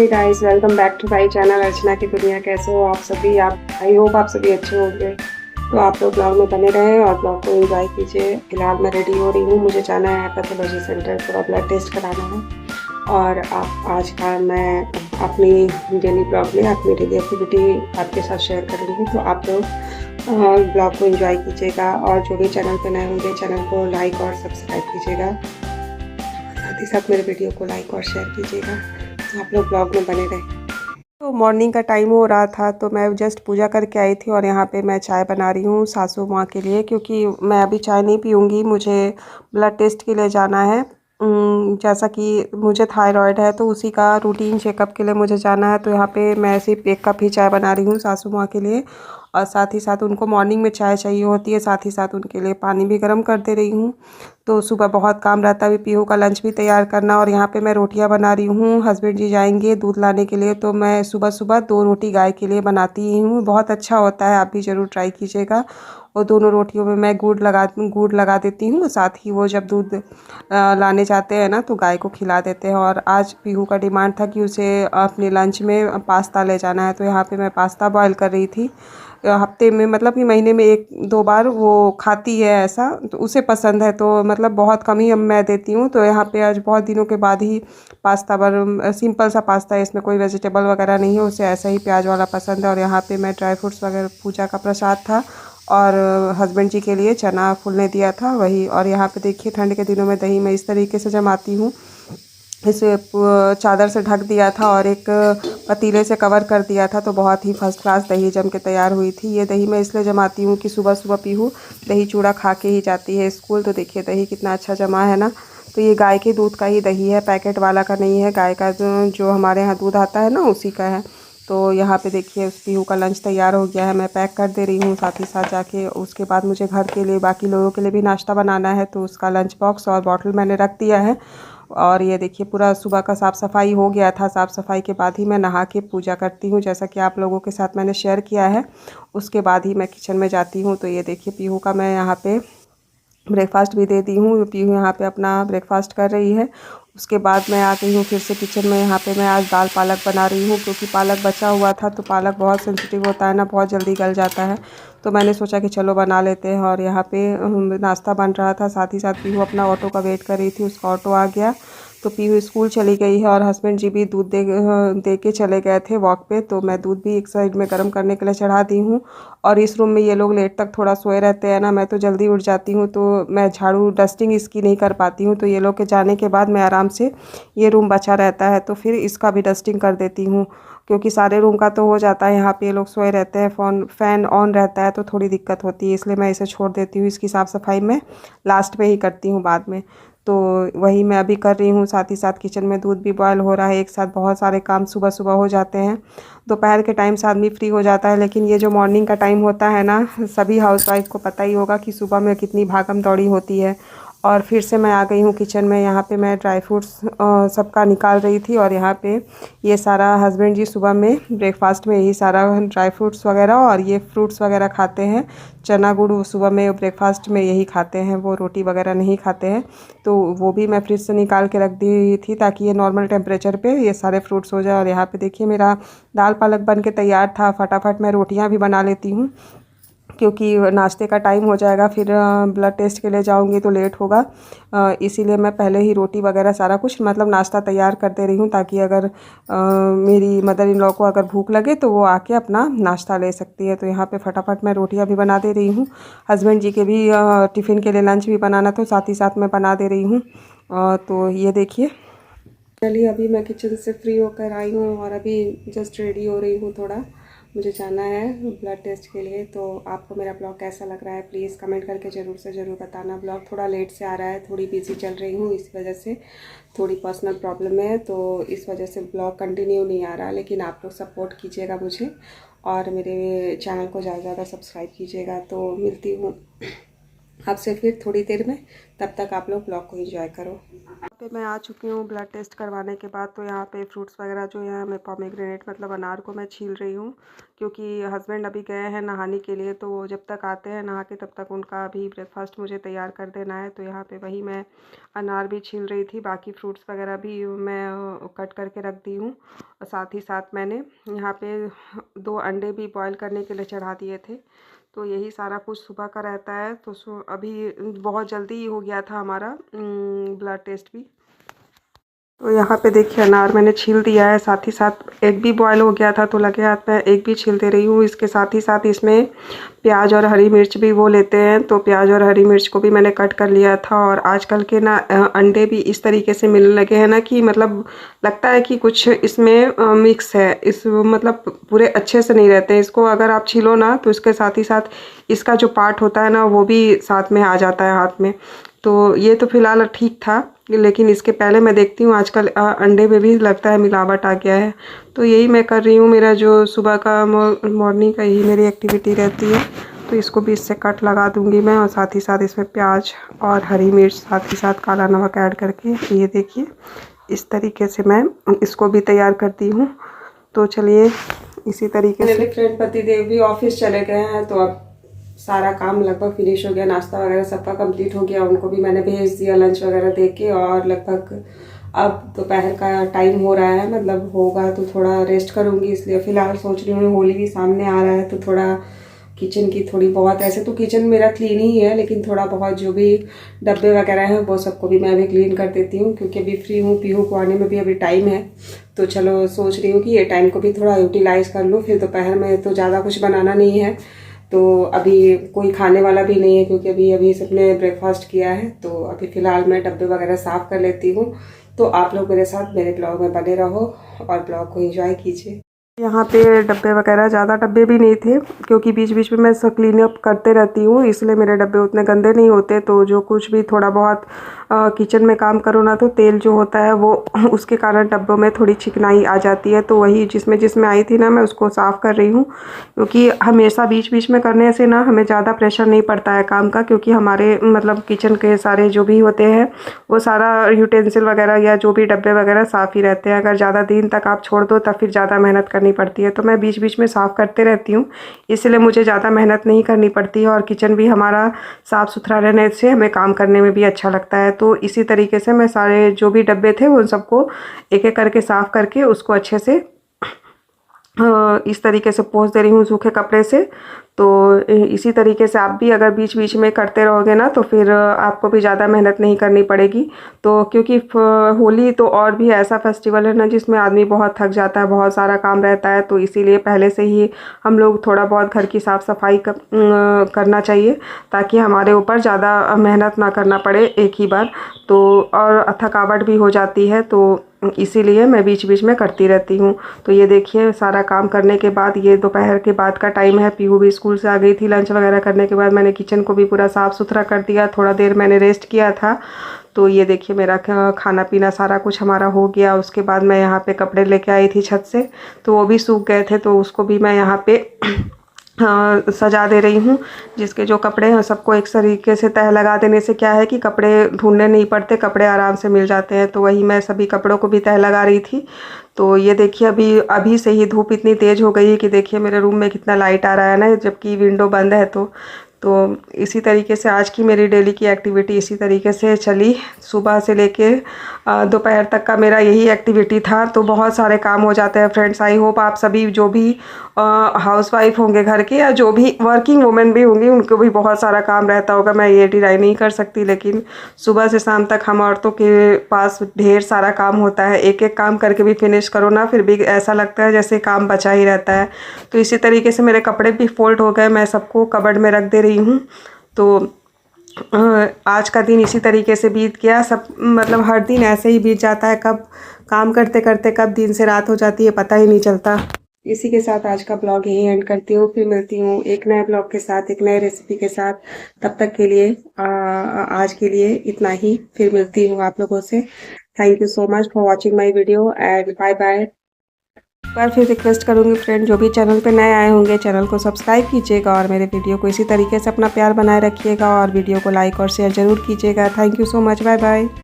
Hey guys, welcome back to my channel Archana की दुनिया। कैसे हो आप सभी? आई होप आप सभी अच्छे होंगे। तो आप लोग ब्लॉग में बने रहें और ब्लॉग को एंजॉय कीजिए। फिलहाल मैं रेडी हो रही हूँ, मुझे जाना है पैथोलॉजी सेंटर, थोड़ा ब्लड टेस्ट कराना है। और आप आज का मैं अपनी डेली ब्लॉग में अपनी डेली एक्टिविटी आपके साथ शेयर करूँगी। तो आप लोग ब्लॉग को एंजॉय कीजिएगा और जो भी चैनल पर नए होंगे चैनल को लाइक और सब्सक्राइब कीजिएगा। साथ ही साथ मेरे वीडियो को लाइक और शेयर कीजिएगा। तो आप लोग ब्लॉग में बने रहें। तो मॉर्निंग का टाइम हो रहा था, तो मैं जस्ट पूजा करके आई थी और यहाँ पे मैं चाय बना रही हूँ सासू माँ के लिए, क्योंकि मैं अभी चाय नहीं पीऊँगी, मुझे ब्लड टेस्ट के लिए जाना है। जैसा कि मुझे थायराइड है तो उसी का रूटीन चेकअप के लिए मुझे जाना है। तो यहाँ पे मैं सिर्फ एक कप ही चाय बना रही हूँ सासू माँ के लिए, और साथ ही साथ उनको मॉर्निंग में चाय चाहिए होती है। साथ ही साथ उनके लिए पानी भी गर्म कर दे रही हूँ। तो सुबह बहुत काम रहता है, पीहू का लंच भी तैयार करना। और यहाँ पे मैं रोटियाँ बना रही हूँ, हस्बैंड जी जाएंगे दूध लाने के लिए, तो मैं सुबह सुबह 2 रोटी गाय के लिए बनाती ही हूँ। बहुत अच्छा होता है, आप भी ज़रूर ट्राई कीजिएगा। और दोनों रोटियों में मैं गुड़ लगा देती हूँ। साथ ही वो जब दूध लाने जाते हैं ना तो गाय को खिला देते हैं। और आज पीहू का डिमांड था कि उसे अपने लंच में पास्ता ले जाना है, तो यहाँ पे मैं पास्ता बॉयल कर रही थी। हफ्ते में मतलब कि महीने में 1-2 बार वो खाती है ऐसा, तो उसे पसंद है, तो मतलब बहुत कम ही मैं देती हूँ। तो यहाँ पे आज बहुत दिनों के बाद ही पास्ता सिंपल सा पास्ता है, इसमें कोई वेजिटेबल वगैरह नहीं है, उसे ऐसा ही प्याज वाला पसंद है। और यहाँ पे मैं ड्राई फ्रूट्स वगैरह पूजा का प्रसाद था, और हस्बैंड जी के लिए चना फूलने दिया था वही। और यहाँ पे देखिए ठंड के दिनों में दही मैं इस तरीके से जमाती हूँ। इसे चादर से ढक दिया था और एक पतीले से कवर कर दिया था, तो बहुत ही फर्स्ट क्लास दही जम के तैयार हुई थी। ये दही मैं इसलिए जमाती हूँ कि सुबह सुबह पीहू दही चूड़ा खा के ही जाती है स्कूल। तो देखिए दही कितना अच्छा जमा है ना। तो ये गाय के दूध का ही दही है, पैकेट वाला का नहीं है। गाय का जो हमारे यहाँ दूध आता है ना उसी का है। तो यहाँ पे देखिए उस पीहू का लंच तैयार हो गया है, मैं पैक कर दे रही हूँ। साथ ही साथ जाके उसके बाद मुझे घर के लिए बाकी लोगों के लिए भी नाश्ता बनाना है, तो उसका लंच बॉक्स और बॉटल मैंने रख दिया है। और ये देखिए पूरा सुबह का साफ़ सफाई हो गया था। साफ़ सफाई के बाद ही मैं नहा के पूजा करती हूँ, जैसा कि आप लोगों के साथ मैंने शेयर किया है। उसके बाद ही मैं किचन में जाती हूँ। तो ये देखिए पीहू का मैं यहाँ पे ब्रेकफास्ट भी दे दी हूँ। पीहू यहाँ पे अपना ब्रेकफास्ट कर रही है। उसके बाद मैं आ गई हूँ फिर से किचन में। यहाँ पे मैं आज दाल पालक बना रही हूँ, क्योंकि पालक बचा हुआ था, तो पालक बहुत सेंसिटिव होता है ना, बहुत जल्दी गल जाता है। तो मैंने सोचा कि चलो बना लेते हैं। और यहाँ पे नाश्ता बन रहा था, साथ ही साथ पीहू अपना ऑटो का वेट कर रही थी, उसका ऑटो आ गया। तो पीहू स्कूल चली गई है, और हस्बैंड जी भी दूध दे के चले गए थे वॉक पे। तो मैं दूध भी एक साइड में गर्म करने के लिए चढ़ा दी हूँ। और इस रूम में ये लोग लेट तक थोड़ा सोए रहते हैं ना, मैं तो जल्दी उठ जाती हूँ, तो मैं झाड़ू डस्टिंग इसकी नहीं कर पाती हूँ। तो ये लोग के जाने के बाद मैं आराम से, ये रूम बचा रहता है तो फिर इसका भी डस्टिंग कर देती हूँ, क्योंकि सारे रूम का तो हो जाता है। यहाँ पे ये लोग सोए रहते हैं, फ़ैन ऑन रहता है, तो थोड़ी दिक्कत होती है, इसलिए मैं इसे छोड़ देती हूँ। इसकी साफ़ सफाई मैं लास्ट में ही करती हूँ, बाद में। तो वही मैं अभी कर रही हूँ। साथ ही साथ किचन में दूध भी बॉयल हो रहा है, एक साथ बहुत सारे काम सुबह सुबह हो जाते हैं। दोपहर के टाइम से आदमी फ्री हो जाता है, लेकिन ये जो मॉर्निंग का टाइम होता है ना, सभी हाउसवाइफ को पता ही होगा कि सुबह में कितनी भागम दौड़ी होती है। और फिर से मैं आ गई हूँ किचन में। यहाँ पे मैं ड्राई फ्रूट्स सबका निकाल रही थी, और यहाँ पे ये सारा हस्बैंड जी सुबह में ब्रेकफास्ट में यही सारा ड्राई फ्रूट्स वगैरह और ये फ्रूट्स वगैरह खाते हैं। चना गुड़ सुबह में ब्रेकफास्ट में यही खाते हैं, वो रोटी वगैरह नहीं खाते हैं। तो वो भी मैं फ्रिज से निकाल के रख दी थी, ताकि ये नॉर्मल टेम्परेचर पे ये सारे फ्रूट्स हो जाए। और यहाँ पे देखिए मेरा दाल पालक बन के तैयार था। फटाफट मैं रोटियाँ भी बना लेती हूँ, क्योंकि नाश्ते का टाइम हो जाएगा, फिर ब्लड टेस्ट के लिए जाऊंगी तो लेट होगा। इसीलिए मैं पहले ही रोटी वगैरह सारा कुछ मतलब नाश्ता तैयार कर दे रही हूँ, ताकि अगर मेरी मदर इन लॉ को अगर भूख लगे तो वो आके अपना नाश्ता ले सकती है। तो यहाँ पे फटाफट मैं रोटियाँ भी बना दे रही हूँ। हस्बैंड जी के भी टिफ़िन के लिए लंच भी बनाना, तो साथ ही साथ मैं बना दे रही हूँ। तो ये देखिए, चलिए अभी मैं किचन से फ्री होकर आई हूँ और अभी जस्ट रेडी हो रही हूँ। थोड़ा मुझे जाना है ब्लड टेस्ट के लिए। तो आपको मेरा ब्लॉग कैसा लग रहा है प्लीज़ कमेंट करके ज़रूर से ज़रूर बताना। ब्लॉग थोड़ा लेट से आ रहा है, थोड़ी बिजी चल रही हूँ, इस वजह से थोड़ी पर्सनल प्रॉब्लम है, तो इस वजह से ब्लॉग कंटिन्यू नहीं आ रहा। लेकिन आप लोग सपोर्ट कीजिएगा मुझे, और मेरे चैनल को ज़्यादा से ज़्यादा सब्सक्राइब कीजिएगा। तो मिलती हूँ आपसे फिर थोड़ी देर में। तब तक आप लोग ब्लॉग को एंजॉय करो। यहाँ पे मैं आ चुकी हूँ ब्लड टेस्ट करवाने के बाद। तो यहाँ पे फ्रूट्स वगैरह जो है मैं पोमेग्रेनेट मतलब अनार को मैं छील रही हूँ, क्योंकि हस्बैंड अभी गए हैं नहाने के लिए। तो वो जब तक आते हैं नहा के तब तक उनका भी ब्रेकफास्ट मुझे तैयार कर देना है। तो यहाँ पे वही मैं अनार भी छील रही थी, बाकी फ्रूट्स वगैरह भी मैं कट करके रख दी हूँ। और साथ ही साथ मैंने यहाँ पे 2 अंडे भी बॉईल करने के लिए चढ़ा दिए थे। तो यही सारा कुछ सुबह का रहता है। तो अभी बहुत जल्दी ही हो गया था हमारा ब्लड टेस्ट भी। तो यहाँ पे देखिए अनार मैंने छील दिया है, साथ ही साथ एग भी बॉयल हो गया था। तो लगे हाथ में एग भी छील दे रही हूँ। इसके साथ ही साथ इसमें प्याज और हरी मिर्च भी वो लेते हैं। तो प्याज और हरी मिर्च को भी मैंने कट कर लिया था। और आजकल के ना अंडे भी इस तरीके से मिलने लगे हैं ना कि मतलब लगता है कि कुछ इसमें मिक्स है। इस मतलब पूरे अच्छे से नहीं रहते हैं। इसको अगर आप छीलो ना तो इसके साथ ही साथ इसका जो पार्ट होता है ना वो भी साथ में आ जाता है हाथ में। तो ये तो फ़िलहाल ठीक था, लेकिन इसके पहले मैं देखती हूँ आजकल अंडे में भी लगता है मिलावट आ गया है। तो यही मैं कर रही हूँ। मेरा जो सुबह का मॉर्निंग का यही मेरी एक्टिविटी रहती है। तो इसको भी इससे कट लगा दूँगी मैं। और साथ ही साथ इसमें प्याज और हरी मिर्च, साथ ही साथ काला नमक ऐड करके ये देखिए इस तरीके से मैं इसको भी तैयार करती हूँ। तो चलिए इसी तरीके से। मेरे फ्रेंड पतिदेव भी ऑफिस चले गए हैं। तो अब सारा काम लगभग फिनिश हो गया, नाश्ता वगैरह सबका कंप्लीट हो गया। उनको भी मैंने भेज दिया लंच वगैरह दे के। और लगभग अब दोपहर का टाइम हो रहा है, मतलब होगा तो थोड़ा रेस्ट करूँगी। इसलिए फ़िलहाल सोच रही हूँ होली भी सामने आ रहा है तो थोड़ा किचन की थोड़ी बहुत, ऐसे तो किचन मेरा क्लीन ही है, लेकिन थोड़ा बहुत जो भी डब्बे वगैरह हैं वो सबको भी मैं अभी क्लीन कर देती हूँ। क्योंकि अभी फ्री हूँ, पीहू को आने में भी अभी टाइम है। तो चलो सोच रही हूँ कि ये टाइम को भी थोड़ा यूटिलाइज़ कर लूँ। फिर दोपहर में तो ज़्यादा कुछ बनाना नहीं है। तो अभी कोई खाने वाला भी नहीं है, क्योंकि अभी सबने ब्रेकफास्ट किया है। तो अभी फ़िलहाल मैं डब्बे वगैरह साफ़ कर लेती हूँ। तो आप लोग मेरे साथ मेरे ब्लॉग में बने रहो और ब्लॉग को एंजॉय कीजिए। यहाँ पे डब्बे वगैरह ज़्यादा डब्बे भी नहीं थे, क्योंकि बीच बीच में मैं सब क्लीन अप करते रहती हूँ, इसलिए मेरे डब्बे उतने गंदे नहीं होते। तो जो कुछ भी थोड़ा बहुत किचन में काम करो ना तो तेल जो होता है वो उसके कारण डब्बों में थोड़ी चिकनाई आ जाती है। तो वही जिसमें जिसमें आई थी ना मैं उसको साफ़ कर रही हूँ। क्योंकि हमेशा बीच बीच में करने से ना हमें ज़्यादा प्रेशर नहीं पड़ता है काम का। क्योंकि हमारे मतलब किचन के सारे जो भी होते हैं वो सारा यूटेंसिल वगैरह या जो भी डब्बे वगैरह साफ़ ही रहते हैं। अगर ज़्यादा दिन तक आप छोड़ दो तब फिर ज़्यादा मेहनत करनी पड़ती है। तो मैं बीच बीच में साफ़ करते रहती हूँ, इसलिए मुझे ज़्यादा मेहनत नहीं करनी पड़ती है। और किचन भी हमारा साफ़ सुथरा रहने से हमें काम करने में भी अच्छा लगता है। तो इसी तरीके से मैं सारे जो भी डब्बे थे उन सबको एक एक करके साफ़ करके उसको अच्छे से इस तरीके से पोंछ दे रही हूँ सूखे कपड़े से। तो इसी तरीके से आप भी अगर बीच बीच में करते रहोगे ना तो फिर आपको भी ज़्यादा मेहनत नहीं करनी पड़ेगी। तो क्योंकि होली तो और भी ऐसा फेस्टिवल है ना जिसमें आदमी बहुत थक जाता है, बहुत सारा काम रहता है। तो इसीलिए पहले से ही हम लोग थोड़ा बहुत घर की साफ़ सफाई करना चाहिए, ताकि हमारे ऊपर ज़्यादा मेहनत ना करना पड़े एक ही बार। तो और थकावट भी हो जाती है। तो इसीलिए मैं बीच बीच में करती रहती हूँ। तो ये देखिए सारा काम करने के बाद ये दोपहर के बाद का टाइम है। पीहू भी स्कूल से आ गई थी। लंच वगैरह करने के बाद मैंने किचन को भी पूरा साफ़ सुथरा कर दिया। थोड़ा देर मैंने रेस्ट किया था। तो ये देखिए मेरा खाना पीना सारा कुछ हमारा हो गया। उसके बाद मैं यहाँ पे कपड़े लेके आई थी छत से, तो वो भी सूख गए थे। तो उसको भी मैं यहाँ पे सजा दे रही हूँ। जिसके जो कपड़े हैं सबको एक तरीके से तह लगा देने से क्या है कि कपड़े ढूंढने नहीं पड़ते, कपड़े आराम से मिल जाते हैं। तो वही मैं सभी कपड़ों को भी तह लगा रही थी। तो ये देखिए अभी अभी से ही धूप इतनी तेज़ हो गई है कि देखिए मेरे रूम में कितना लाइट आ रहा है ना, जबकि विंडो बंद है। तो इसी तरीके से आज की मेरी डेली की एक्टिविटी इसी तरीके से चली। सुबह से लेके दोपहर तक का मेरा यही एक्टिविटी था। तो बहुत सारे काम हो जाते हैं फ्रेंड्स। आई होप आप सभी जो भी हाउसवाइफ होंगे घर के या जो भी वर्किंग वुमेन भी होंगी उनको भी बहुत सारा काम रहता होगा। मैं ये डिनाई नहीं कर सकती, लेकिन सुबह से शाम तक हम औरतों के पास ढेर सारा काम होता है। एक एक काम करके भी फिनिश करो ना फिर भी ऐसा लगता है जैसे काम बचा ही रहता है। तो इसी तरीके से मेरे कपड़े भी फोल्ड हो गए, मैं सबको कबर्ड में रख दे रही हूँ। तो आज का दिन इसी तरीके से बीत गया। सब मतलब हर दिन ऐसे ही बीत जाता है, कब काम करते करते कब दिन से रात हो जाती है पता ही नहीं चलता। इसी के साथ आज का ब्लॉग यही एंड करती हूँ। फिर मिलती हूँ एक नए ब्लॉग के साथ, एक नए रेसिपी के साथ। तब तक के लिए आज के लिए इतना ही। फिर मिलती हूँ आप लोगों से। Thank you so much for watching my video and bye bye. बार फिर रिक्वेस्ट करूँगी फ्रेंड, जो भी चैनल पे नए आए होंगे चैनल को सब्सक्राइब कीजिएगा और मेरे वीडियो को इसी तरीके से अपना प्यार बनाए रखिएगा और वीडियो को लाइक और शेयर ज़रूर कीजिएगा। Thank you so much, bye bye.